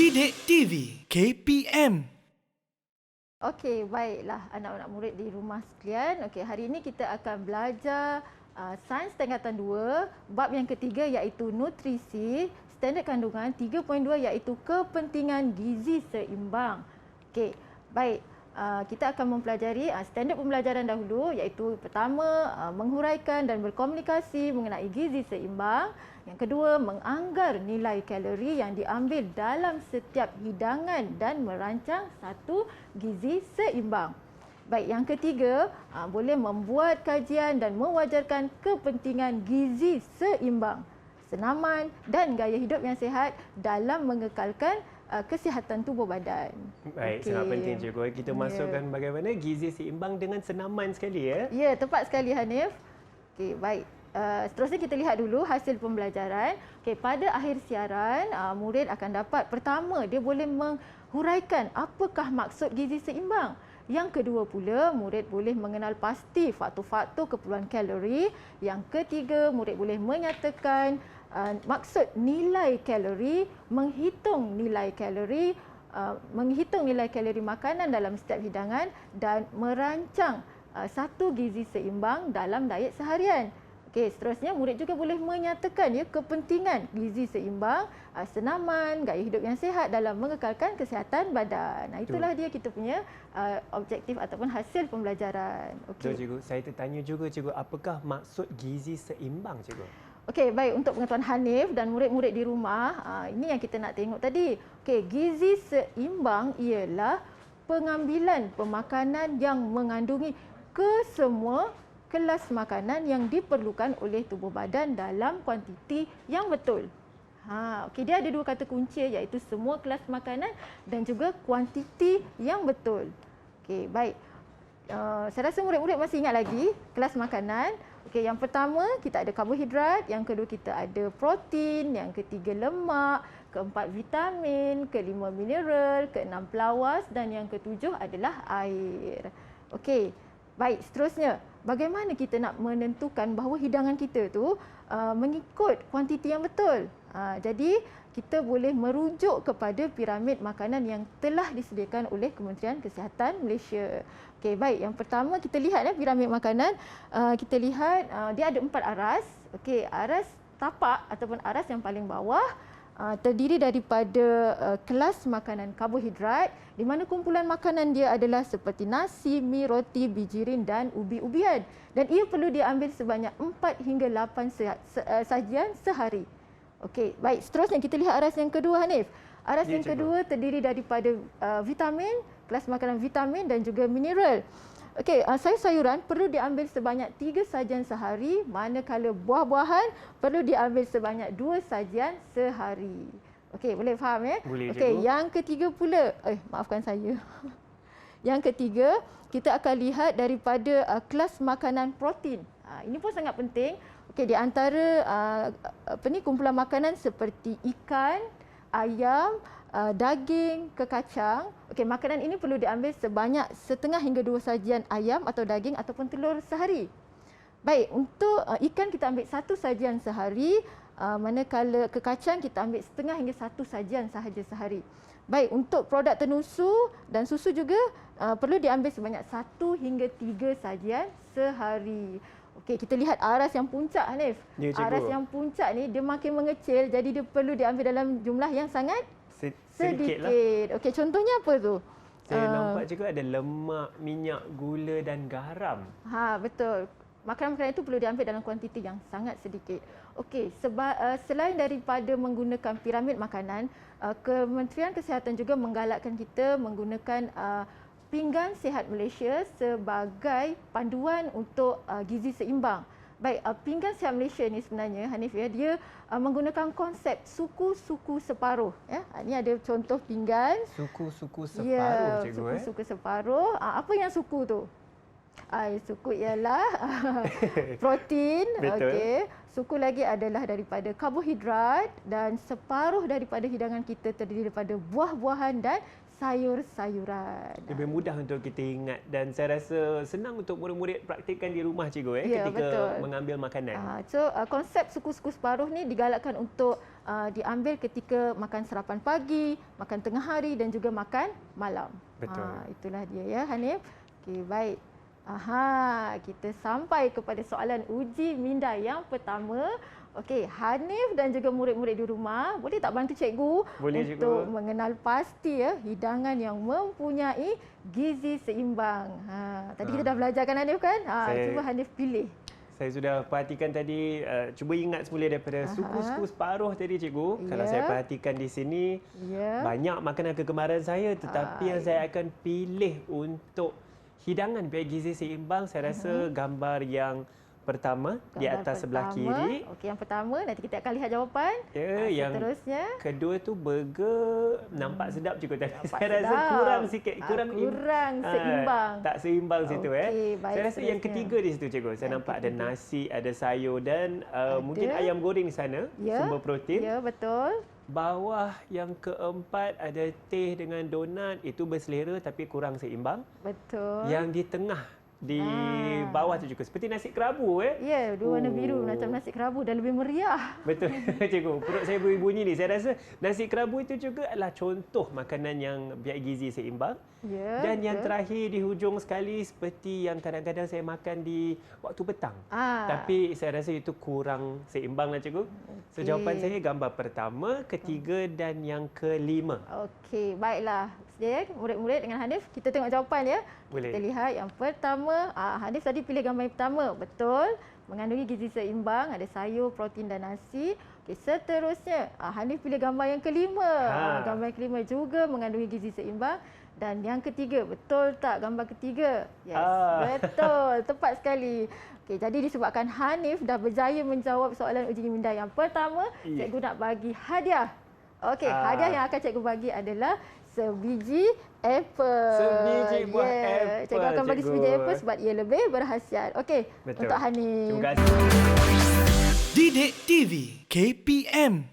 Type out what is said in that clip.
Didik TV KPM. Okey, baiklah anak-anak murid di rumah sekalian. Okey, hari ini kita akan belajar Sains Tingkatan 2, bab yang ketiga iaitu nutrisi, standard kandungan 3.2 iaitu kepentingan gizi seimbang. Okey, baik. Kita akan mempelajari standard pembelajaran dahulu iaitu pertama menghuraikan dan berkomunikasi mengenai gizi seimbang. Yang kedua, menganggar nilai kalori yang diambil dalam setiap hidangan dan merancang satu gizi seimbang. Baik, yang ketiga, boleh membuat kajian dan mewajarkan kepentingan gizi seimbang, senaman dan gaya hidup yang sihat dalam mengekalkan kesihatan tubuh badan. Baik, sangat penting cikgu. Kita masukkan bagaimana gizi seimbang dengan senaman sekali ya. Ya, tepat sekali Hanif. Okey, baik. Seterusnya kita lihat dulu hasil pembelajaran. Okey, pada akhir siaran, murid akan dapat pertama dia boleh menghuraikan apakah maksud gizi seimbang. Yang kedua pula, murid boleh mengenal pasti faktor-faktor keperluan kalori. Yang ketiga, murid boleh menyatakan maksud nilai kalori, menghitung nilai kalori makanan dalam setiap hidangan dan merancang satu gizi seimbang dalam diet seharian. Okey, seterusnya murid juga boleh menyatakan kepentingan gizi seimbang, senaman, gaya hidup yang sihat dalam mengekalkan kesihatan badan. Itulah dia kita punya objektif ataupun hasil pembelajaran. Okey. Cikgu, saya tertanya juga cikgu, apakah maksud gizi seimbang cikgu? Okey, baik, untuk pengetahuan Hanif dan murid-murid di rumah, ini yang kita nak tengok tadi. Okey, gizi seimbang ialah pengambilan pemakanan yang mengandungi kesemua kelas makanan yang diperlukan oleh tubuh badan dalam kuantiti yang betul. Okey, dia ada dua kata kunci iaitu semua kelas makanan dan juga kuantiti yang betul. Okey, baik. Saya rasa murid-murid masih ingat lagi kelas makanan. Okey, yang pertama kita ada karbohidrat, yang kedua kita ada protein, yang ketiga lemak, keempat vitamin, kelima mineral, keenam pelawas dan yang ketujuh adalah air. Okey, baik, seterusnya bagaimana kita nak menentukan bahawa hidangan kita tu mengikut kuantiti yang betul? Jadi kita boleh merujuk kepada piramid makanan yang telah disediakan oleh Kementerian Kesihatan Malaysia. Okey, baik. Yang pertama kita lihat piramid makanan. Kita lihat dia ada 4 aras. Okey, aras tapak ataupun aras yang paling bawah terdiri daripada kelas makanan karbohidrat di mana kumpulan makanan dia adalah seperti nasi, mi, roti, bijirin dan ubi-ubian. Dan ia perlu diambil sebanyak 4 hingga 8 sajian sehari. Okey, baik. Seterusnya kita lihat aras yang kedua Hanif. Aras yang kedua terdiri daripada vitamin, kelas makanan vitamin dan juga mineral. Okey, sayur-sayuran perlu diambil sebanyak 3 sajian sehari, manakala buah-buahan perlu diambil sebanyak 2 sajian sehari. Okey, boleh faham ya? Boleh. Okey, yang ketiga pula, maafkan saya. Yang ketiga, kita akan lihat daripada kelas makanan protein. Ini pun sangat penting. Okey, di antara kumpulan makanan seperti ikan, ayam, daging, kekacang. Okey, makanan ini perlu diambil sebanyak setengah hingga 2 sajian ayam atau daging ataupun telur sehari. Baik, untuk ikan kita ambil 1 sajian sehari, manakala kekacang kita ambil setengah hingga 1 sajian sahaja sehari. Baik, untuk produk tenusu dan susu juga perlu diambil sebanyak 1 hingga 3 sajian sehari. Okey, kita lihat aras yang puncak Hanif. Ya, aras yang puncak ni dia makin mengecil, jadi dia perlu diambil dalam jumlah yang sangat sedikit. Okey, contohnya apa tu? Saya nampak juga ada lemak, minyak, gula dan garam. Betul. Makanan-makanan itu perlu diambil dalam kuantiti yang sangat sedikit. Okey, selain daripada menggunakan piramid makanan, Kementerian Kesihatan juga menggalakkan kita menggunakan Pinggan Sihat Malaysia sebagai panduan untuk gizi seimbang. Baik, Pinggan Sihat Malaysia ni sebenarnya Hanif dia menggunakan konsep suku-suku separuh ya. Ini ada contoh pinggan. Suku-suku separuh cikgu. Suku-suku separuh. Apa yang suku tu? Suku ialah protein. Okey. Suku lagi adalah daripada karbohidrat dan separuh daripada hidangan kita terdiri daripada buah-buahan dan sayur-sayuran. Lebih mudah untuk kita ingat dan saya rasa senang untuk murid-murid praktikkan di rumah cikgu Ya, ketika betul. mengambil makanan. Konsep suku-suku separuh ni digalakkan untuk diambil ketika makan sarapan pagi, makan tengah hari dan juga makan malam. Betul. Itulah dia ya Hanif. Okey, baik. Kita sampai kepada soalan uji minda yang pertama. Okey, Hanif dan juga murid-murid di rumah, boleh tak bantu cikgu Boleh, untuk cikgu. mengenal pasti ya hidangan yang mempunyai gizi seimbang. Tadi kita dah belajar kan Hanif kan? Cuba Hanif pilih. Saya sudah perhatikan tadi, cuba ingat semula daripada suku-suku separuh tadi cikgu. Kalau saya perhatikan di sini, banyak makanan kegemaran saya, tetapi yang saya akan pilih untuk hidangan biar gizi seimbang, saya rasa gambar yang pertama di atas sebelah kiri. Okey, yang pertama nanti kita akan lihat jawapan. Yang seterusnya kedua tu burger nampak sedap juga, tapi nampak saya rasa sedap. kurang sikit, kurang seimbang. Tak seimbang situ Okey, baik, Saya rasa yang seterusnya. ketiga di situ cikgu. Saya nampak ada nasi, ada sayur dan mungkin ayam goreng di sana, sumber protein. Ya, betul. Bawah yang keempat ada teh dengan donat, itu berselera tapi kurang seimbang. Betul. Yang di tengah di bawah tu juga seperti nasi kerabu Ya, dua warna biru macam nasi kerabu dan lebih meriah. Betul cikgu. Perut saya bunyi ni. Saya rasa nasi kerabu itu juga adalah contoh makanan yang biar gizi seimbang. Ya. Dan yang terakhir di hujung sekali seperti yang kadang-kadang saya makan di waktu petang. Tapi saya rasa itu kurang seimbang lah cikgu. So jawapan saya gambar pertama, ketiga dan yang kelima. Okey, baiklah. Sedia murid-murid dengan Hanif, kita tengok jawapan ya. Boleh. Kita lihat yang pertama, Hanif tadi pilih gambar yang pertama. Betul. Mengandungi gizi seimbang, ada sayur, protein dan nasi. Okey, seterusnya Hanif pilih gambar yang kelima. Gambar yang kelima juga mengandungi gizi seimbang. Dan yang ketiga, betul tak gambar ketiga? Yes, betul. Tepat sekali. Okey, jadi disebabkan Hanif dah berjaya menjawab soalan uji minda yang pertama, cikgu nak bagi hadiah. Okey, hadiah yang akan cikgu bagi adalah sebiji apple. Sebiji buah apple. Cikgu akan bagi sebiji apple sebab ia lebih berkhasiat. Okey, Betul. untuk Hanif. Terima kasih. Didik TV KPM